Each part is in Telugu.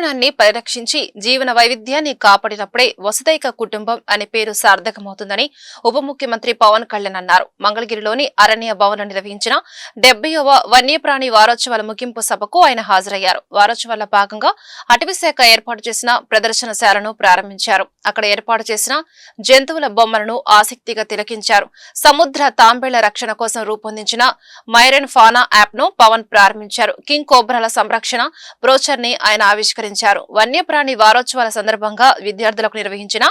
పర్యావరణాన్ని పరిరక్షించి జీవన వైవిధ్యాన్ని కాపాడినప్పుడే వసుదైక కుటుంబం అనే పేరు సార్థకమవుతుందని ఉప ముఖ్యమంత్రి పవన్ కళ్యాణ్ అన్నారు. మంగళగిరిలోని అరణ్య భవన్లో నిర్వహించిన 70వ వన్యప్రాణి వారోత్సవాల ముగింపు సభకు ఆయన హాజరయ్యారు. వారోత్సవాల భాగంగా అటవీశాఖ ఏర్పాటు చేసిన ప్రదర్శనశాలను ప్రారంభించారు. అక్కడ ఏర్పాటు చేసిన జంతువుల బొమ్మలను ఆసక్తిగా తిలకించారు. సముద్ర తాంబేళ్ల రక్షణ కోసం రూపొందించిన మైరన్ ఫానా యాప్ ను పవన్ ప్రారంభించారు. కింగ్ కోబ్రాల సంరక్షణ బ్రోచర్ ని ఆయన ఆవిష్కరించారు. వన్యప్రాణి వారోత్సవాల సందర్భంగా విద్యార్థులకు నిర్వహించిన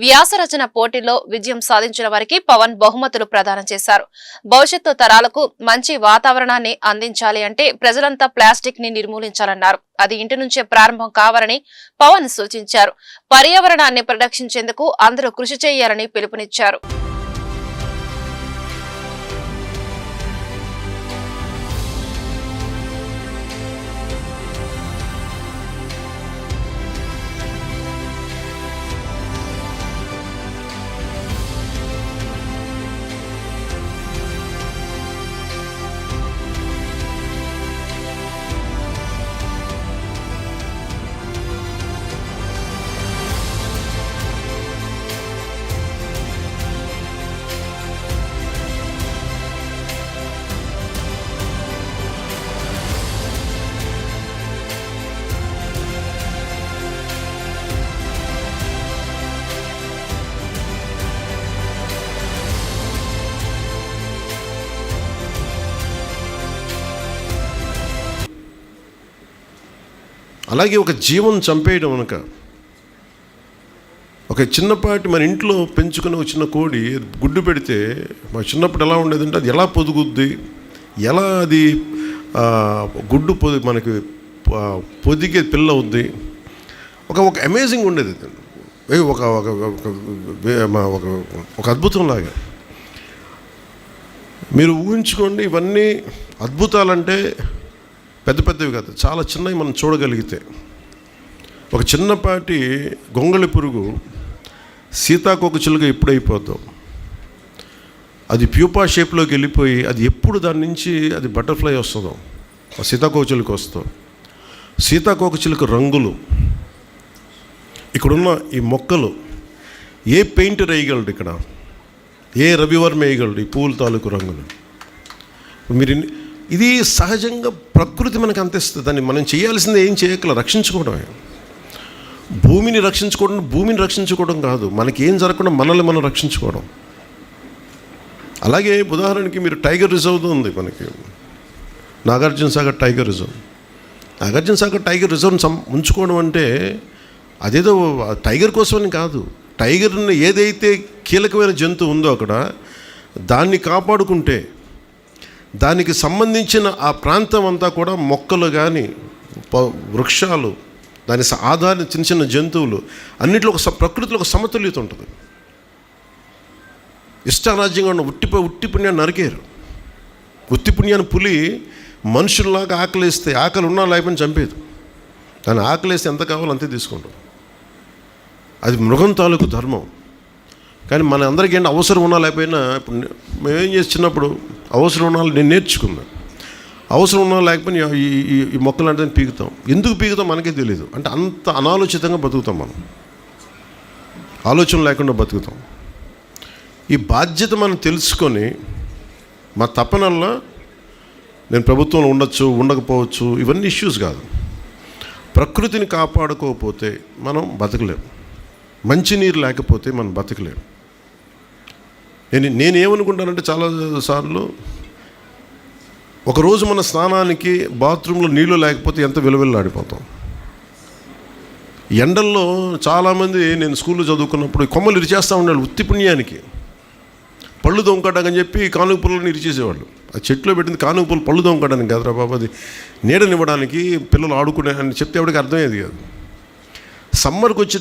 వ్యాస రచన పోటీల్లో విజయం సాధించిన వారికి పవన్ బహుమతులు ప్రదానం చేశారు. భవిష్యత్తు తరాలకు మంచి వాతావరణాన్ని అందించాలి అంటే ప్రజలంతా ప్లాస్టిక్ ని నిర్మూలించాలన్నారు. అది ఇంటి నుంచే ప్రారంభం కావాలని పవన్ సూచించారు. పర్యావరణాన్ని పరిరక్షించేందుకు అందరూ కృషి చేయాలని పిలుపునిచ్చారు. అలాగే ఒక జీవం చంపేయడం అనక ఒక చిన్నపాటి మన ఇంట్లో పెంచుకునే ఒక చిన్న కోడి గుడ్డు పెడితే మా చిన్నప్పుడు ఎలా ఉండేదంటే అది ఎలా పొదుగుద్ది, ఎలా అది గుడ్డు మనకి పొదిగే పిల్ల అవుద్ది, ఒక అమేజింగ్ ఉండేది. ఒక ఒక అద్భుతంలాగా మీరు ఊహించుకోండి. ఇవన్నీ అద్భుతాలంటే పెద్ద పెద్దవి కాదు, చాలా చిన్నవి మనం చూడగలిగితే. ఒక చిన్నపాటి గొంగళి పురుగు సీతాకోకచిలుక ఎప్పుడైపోద్దాం, అది ప్యూపా షేప్లోకి వెళ్ళిపోయి అది ఎప్పుడు దాని నుంచి అది బటర్ఫ్లై వస్తుందో సీతాకోకచిలుక వస్తుందో. సీతాకోకచిలుక రంగులు, ఇక్కడున్న ఈ మొక్కలు ఏ పెయింటర్ వేయగలడు, ఇక్కడ ఏ రవివర్మ వేయగలడు ఈ పూల తాలూకు రంగులు. మీరు ఇది సహజంగా ప్రకృతి మనకు అందిస్తుంది. దాన్ని మనం చేయాల్సింది ఏం చేయగల రక్షించుకోవడమే. భూమిని రక్షించుకోవడం కాదు, మనకి ఏం జరగకుండా మనల్ని మనం రక్షించుకోవడం. అలాగే ఉదాహరణకి మీరు టైగర్ రిజర్వ్ ఉంది మనకి, Nagarjunasagar tiger reserve. Nagarjunasagar tiger రిజర్వ్ని ఉంచుకోవడం అంటే అదేదో టైగర్ కోసమని కాదు, టైగర్ని ఏదైతే కీలకమైన జంతువు ఉందో అక్కడ దాన్ని కాపాడుకుంటే దానికి సంబంధించిన ఆ ప్రాంతం అంతా కూడా మొక్కలు కానీ వృక్షాలు, దాని ఆధార చిన్న చిన్న జంతువులు అన్నింటిలో ప్రకృతిలో ఒక సమతుల్యత ఉంటుంది. ఇష్టారాజ్యంగా ఉన్న ఉట్టి పుణ్యాన్ని నరికేరు. ఉత్తి పుణ్యాన్ని పులి మనుషుల్లాగా ఆకలిస్తే, ఆకలి ఉన్నా లేకపోయినా చంపేది. దాన్ని ఆకలిస్తే ఎంత కావాలో అంతే తీసుకుంటాం. అది మృగం తాలూకు ధర్మం. కానీ మన అందరికీ ఏంటి, అవసరం ఉన్నా లేకపోయినా, ఇప్పుడు మేమేం చేసి చిన్నప్పుడు అవసరం ఉన్నా నేను నేర్చుకున్నాను. అవసరం ఉన్నా లేకపోయినా ఈ మొక్కలు అంటే పీకుతాం. ఎందుకు పీకుతాం మనకే తెలియదు. అంటే అంత అనాలోచితంగా బతుకుతాం మనం, ఆలోచన లేకుండా బతుకుతాం. ఈ బాధ్యత మనం తెలుసుకొని మా తపనల్లో నేను ప్రభుత్వంలో ఉండొచ్చు, ఉండకపోవచ్చు, ఇవన్నీ ఇష్యూస్ కాదు. ప్రకృతిని కాపాడుకోకపోతే మనం బతకలేం. మంచినీరు లేకపోతే మనం బతకలేం. నేనేమనుకుంటానంటే చాలాసార్లు ఒకరోజు మన స్నానానికి బాత్రూంలో నీళ్ళు లేకపోతే ఎంత విలువెల్లాడిపోతాం. ఎండల్లో చాలామంది, నేను స్కూల్లో చదువుకున్నప్పుడు కొమ్మలు ఇరిచేస్తూ ఉండాలి ఉత్తి పుణ్యానికి. పళ్ళు దొంగటాకని చెప్పి కానుక పుల్లలను ఇరిచేసేవాళ్ళు. ఆ చెట్లో పెట్టింది కానుక పుల్ల పళ్ళు దొంగటానికి కాదురా బాబు, అది నీడనివ్వడానికి, పిల్లలు ఆడుకునే అని చెప్తే ఎవరికి అర్థమయ్యేది కాదు. సమ్మర్కి వచ్చి